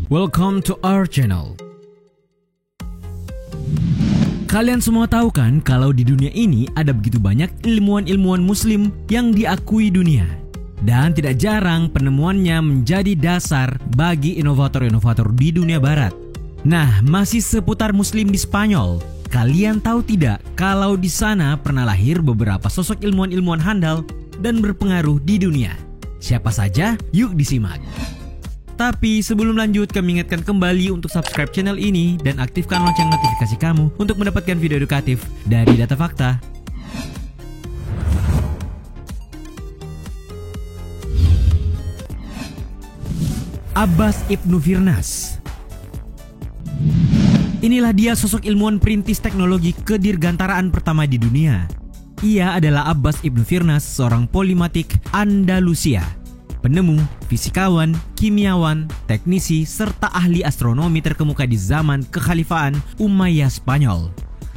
Welcome to our channel. Kalian semua tahu kan kalau di dunia ini ada begitu banyak ilmuwan-ilmuwan muslim yang diakui dunia. Dan tidak jarang penemuannya menjadi dasar bagi inovator-inovator di dunia barat. Nah, masih seputar muslim di Spanyol. Kalian tahu tidak kalau di sana pernah lahir beberapa sosok ilmuwan-ilmuwan handal dan berpengaruh di dunia? Siapa saja? Yuk disimak. Tapi sebelum lanjut, kami ingatkan kembali untuk subscribe channel ini dan aktifkan lonceng notifikasi kamu untuk mendapatkan video edukatif dari Data Fakta. Abbas Ibnu Firnas. Inilah dia sosok ilmuwan perintis teknologi kedirgantaraan pertama di dunia. Ia adalah Abbas Ibnu Firnas, seorang polimatik Andalusia. Penemu, fisikawan, kimiawan, teknisi, serta ahli astronomi terkemuka di zaman kekhalifahan Umayyah Spanyol.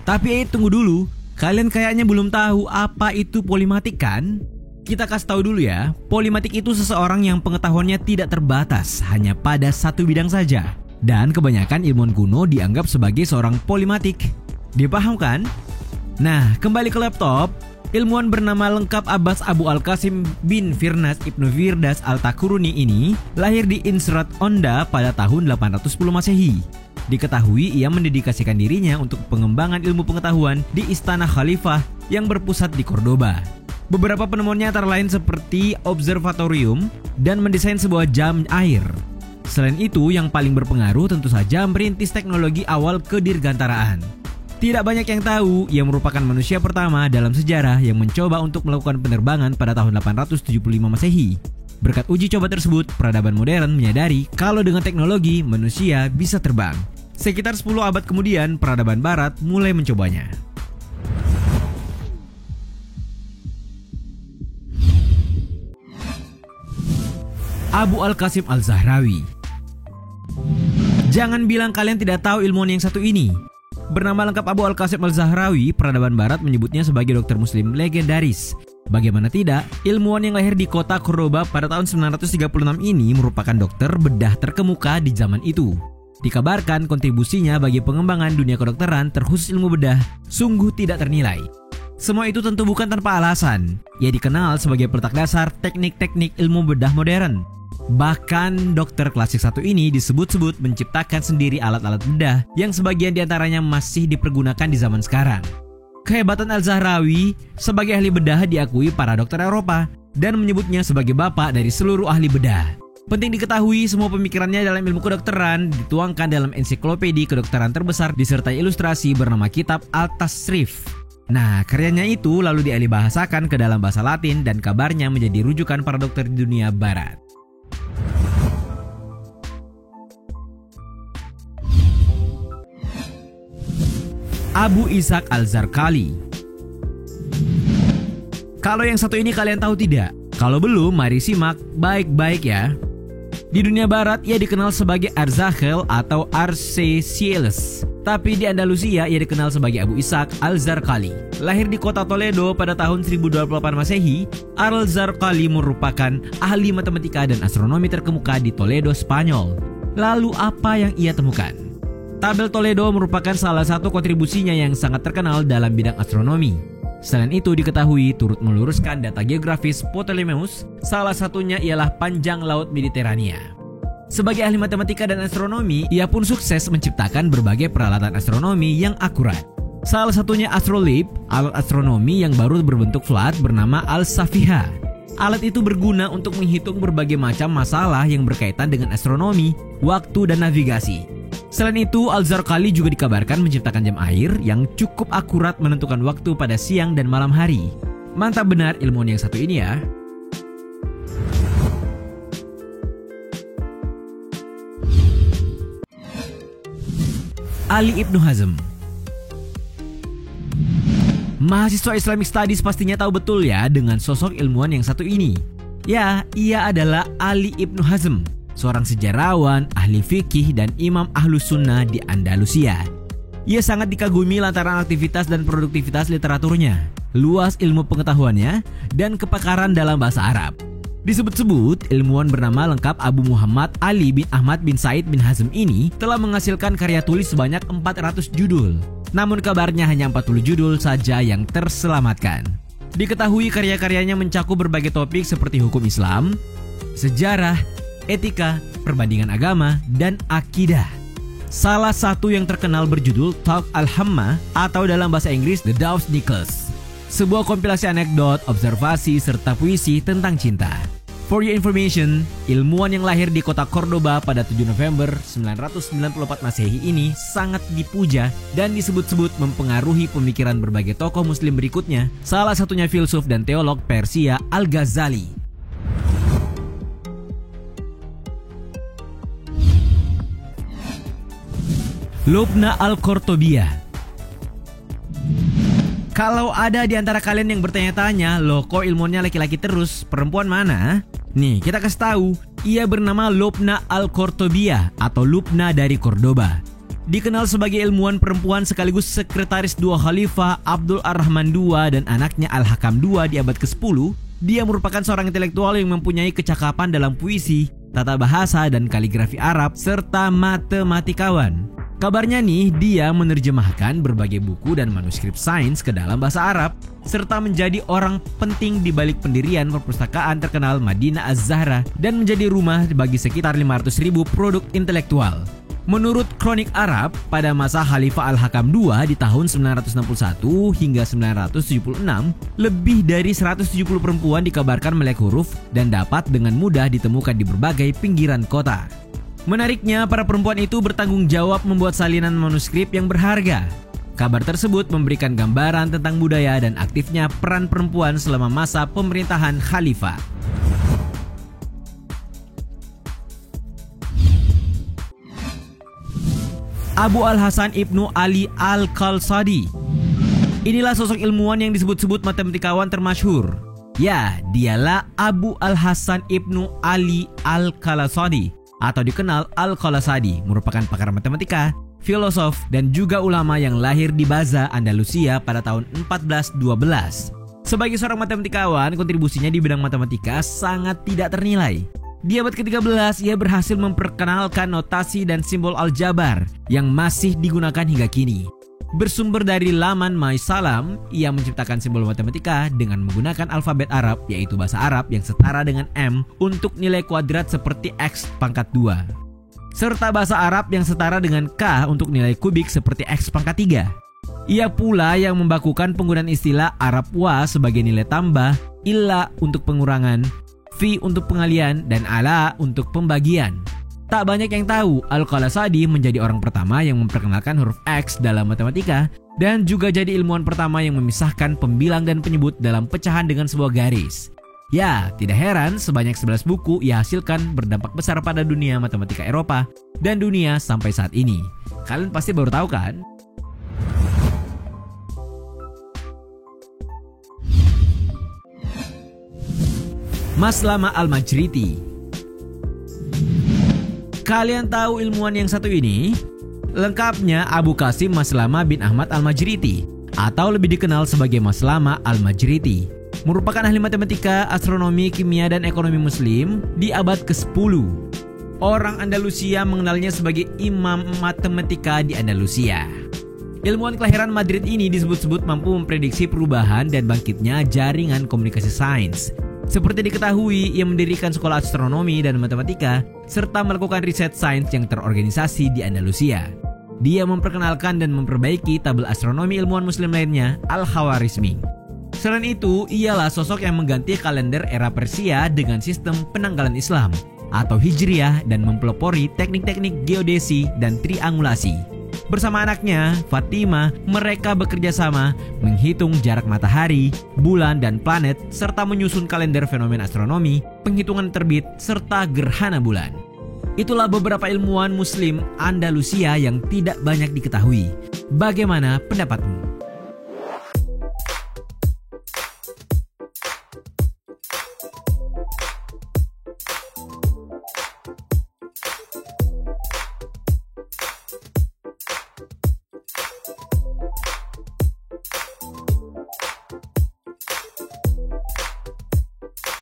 Tapi tunggu dulu, kalian kayaknya belum tahu apa itu polimatik kan? Kita kasih tahu dulu ya, polimatik itu seseorang yang pengetahuannya tidak terbatas hanya pada satu bidang saja. Dan kebanyakan ilmuwan kuno dianggap sebagai seorang polimatik. Dipaham kan? Nah, kembali ke laptop. Ilmuwan bernama lengkap Abbas Abu Al-Qasim bin Firnas Ibnu Firdas Al-Takuruni ini lahir di Insrat Onda pada tahun 810 Masehi. Diketahui ia mendedikasikan dirinya untuk pengembangan ilmu pengetahuan di Istana Khalifah yang berpusat di Cordoba. Beberapa penemuannya antara lain seperti observatorium dan mendesain sebuah jam air. Selain itu, yang paling berpengaruh tentu saja merintis teknologi awal kedirgantaraan. Tidak banyak yang tahu, ia merupakan manusia pertama dalam sejarah yang mencoba untuk melakukan penerbangan pada tahun 875 Masehi. Berkat uji coba tersebut, peradaban modern menyadari kalau dengan teknologi, manusia bisa terbang. Sekitar 10 abad kemudian, peradaban barat mulai mencobanya. Abu Al-Qasim Al-Zahrawi. Jangan bilang kalian tidak tahu ilmuwan yang satu ini. Bernama lengkap Abu Al-Qasim Al-Zahrawi, peradaban barat menyebutnya sebagai dokter muslim legendaris. Bagaimana tidak, ilmuwan yang lahir di kota Cordoba pada tahun 936 ini merupakan dokter bedah terkemuka di zaman itu. Dikabarkan kontribusinya bagi pengembangan dunia kedokteran terkhusus ilmu bedah sungguh tidak ternilai. Semua itu tentu bukan tanpa alasan. Ia dikenal sebagai peletak dasar teknik-teknik ilmu bedah modern. Bahkan dokter klasik satu ini disebut-sebut menciptakan sendiri alat-alat bedah yang sebagian diantaranya masih dipergunakan di zaman sekarang. Kehebatan Al-Zahrawi sebagai ahli bedah diakui para dokter Eropa dan menyebutnya sebagai bapak dari seluruh ahli bedah. Penting diketahui, semua pemikirannya dalam ilmu kedokteran dituangkan dalam ensiklopedia kedokteran terbesar disertai ilustrasi bernama Kitab Al-Tasrif. Nah, karyanya itu lalu dialihbahasakan ke dalam bahasa Latin dan kabarnya menjadi rujukan para dokter di dunia barat. Abu Ishaq Al-Zarqali. Kalau yang satu ini kalian tahu tidak? Kalau belum, mari simak baik-baik ya. Di dunia barat ia dikenal sebagai Arzakhel atau Arcesiles. Tapi di Andalusia ia dikenal sebagai Abu Ishaq Al-Zarqali. Lahir di kota Toledo pada tahun 1028 Masehi, Al-Zarqali merupakan ahli matematika dan astronomi terkemuka di Toledo, Spanyol. Lalu apa yang ia temukan? Tabel Toledo merupakan salah satu kontribusinya yang sangat terkenal dalam bidang astronomi. Selain itu diketahui turut meluruskan data geografis Ptolemeus, salah satunya ialah panjang Laut Mediterania. Sebagai ahli matematika dan astronomi, ia pun sukses menciptakan berbagai peralatan astronomi yang akurat. Salah satunya astrolabe, alat astronomi yang baru berbentuk flat bernama Al-Safiha. Alat itu berguna untuk menghitung berbagai macam masalah yang berkaitan dengan astronomi, waktu, dan navigasi. Selain itu, Al-Zarqali juga dikabarkan menciptakan jam air yang cukup akurat menentukan waktu pada siang dan malam hari. Mantap benar ilmuwan yang satu ini ya. Ali Ibnu Hazm. Mahasiswa Islamic Studies pastinya tahu betul ya dengan sosok ilmuwan yang satu ini. Ya, ia adalah Ali Ibnu Hazm, seorang sejarawan, ahli fikih, dan imam ahlus sunnah di Andalusia. Ia sangat dikagumi lantaran aktivitas dan produktivitas literaturnya, luas ilmu pengetahuannya, dan kepakaran dalam bahasa Arab. Disebut-sebut, ilmuwan bernama lengkap Abu Muhammad Ali bin Ahmad bin Said bin Hazm ini telah menghasilkan karya tulis sebanyak 400 judul. Namun kabarnya hanya 40 judul saja yang terselamatkan. Diketahui karya-karyanya mencakup berbagai topik seperti hukum Islam, sejarah, etika, perbandingan agama, dan akidah. Salah satu yang terkenal berjudul Talk Al-Hamma atau dalam bahasa Inggris The Dawes Nichols. Sebuah kompilasi anekdot, observasi, serta puisi tentang cinta. For your information, ilmuwan yang lahir di kota Cordoba pada 7 November 994 Masehi ini sangat dipuja dan disebut-sebut mempengaruhi pemikiran berbagai tokoh muslim berikutnya, salah satunya filsuf dan teolog Persia Al-Ghazali. Lubna Al-Qurtubiyah. Kalau ada di antara kalian yang bertanya-tanya, loh kok ilmunya laki-laki terus, perempuan mana? Nih, kita kasih tahu, ia bernama Lubna Al-Qurtubiyah atau Lubna dari Cordoba. Dikenal sebagai ilmuwan perempuan sekaligus sekretaris dua khalifah Abdul Ar-Rahman II dan anaknya Al-Hakam II di abad ke-10, dia merupakan seorang intelektual yang mempunyai kecakapan dalam puisi, tata bahasa dan kaligrafi Arab, serta matematikawan. Kabarnya nih, dia menerjemahkan berbagai buku dan manuskrip sains ke dalam bahasa Arab, serta menjadi orang penting di balik pendirian perpustakaan terkenal Madinah Az-Zahra dan menjadi rumah bagi sekitar 500.000 produk intelektual. Menurut kronik Arab, pada masa Khalifah Al-Hakam II di tahun 961 hingga 976, lebih dari 170 perempuan dikabarkan melek huruf dan dapat dengan mudah ditemukan di berbagai pinggiran kota. Menariknya, para perempuan itu bertanggung jawab membuat salinan manuskrip yang berharga. Kabar tersebut memberikan gambaran tentang budaya dan aktifnya peran perempuan selama masa pemerintahan khalifah. Abu Al-Hasan Ibnu Ali Al-Qalsadi. Inilah sosok ilmuwan yang disebut-sebut matematikawan termasyhur. Ya, dialah Abu Al-Hasan Ibnu Ali Al-Qalsadi atau dikenal Al-Qalsadi, merupakan pakar matematika, filosof, dan juga ulama yang lahir di Baza, Andalusia pada tahun 1412. Sebagai seorang matematikawan, kontribusinya di bidang matematika sangat tidak ternilai. Di abad ke-13, ia berhasil memperkenalkan notasi dan simbol aljabar yang masih digunakan hingga kini. Bersumber dari laman Maisalam, ia menciptakan simbol matematika dengan menggunakan alfabet Arab, yaitu bahasa Arab yang setara dengan M untuk nilai kuadrat seperti X pangkat 2. Serta bahasa Arab yang setara dengan K untuk nilai kubik seperti X pangkat 3. Ia pula yang membakukan penggunaan istilah Arab wa sebagai nilai tambah, illa untuk pengurangan, fi untuk pengalian, dan ala untuk pembagian. Tak banyak yang tahu, Al-Qalsadi menjadi orang pertama yang memperkenalkan huruf X dalam matematika dan juga jadi ilmuwan pertama yang memisahkan pembilang dan penyebut dalam pecahan dengan sebuah garis. Ya, tidak heran sebanyak 11 buku ia hasilkan berdampak besar pada dunia matematika Eropa dan dunia sampai saat ini. Kalian pasti baru tahu kan? Maslama Al-Majriti. Kalian tahu ilmuwan yang satu ini? Lengkapnya Abu Qasim Maslama bin Ahmad Al-Majriti atau lebih dikenal sebagai Maslama Al-Majriti. Merupakan ahli matematika, astronomi, kimia, dan ekonomi muslim di abad ke-10. Orang Andalusia mengenalnya sebagai imam matematika di Andalusia. Ilmuwan kelahiran Madrid ini disebut-sebut mampu memprediksi perubahan dan bangkitnya jaringan komunikasi sains. Seperti diketahui, ia mendirikan sekolah astronomi dan matematika, serta melakukan riset sains yang terorganisasi di Andalusia. Dia memperkenalkan dan memperbaiki tabel astronomi ilmuwan muslim lainnya, Al-Khawarizmi. Selain itu, ialah sosok yang mengganti kalender era Persia dengan sistem penanggalan Islam, atau Hijriyah, dan mempelopori teknik-teknik geodesi dan triangulasi. Bersama anaknya, Fatimah, mereka bekerja sama menghitung jarak matahari, bulan, dan planet, serta menyusun kalender fenomena astronomi, penghitungan terbit, serta gerhana bulan. Itulah beberapa ilmuwan muslim Andalusia yang tidak banyak diketahui. Bagaimana pendapatmu?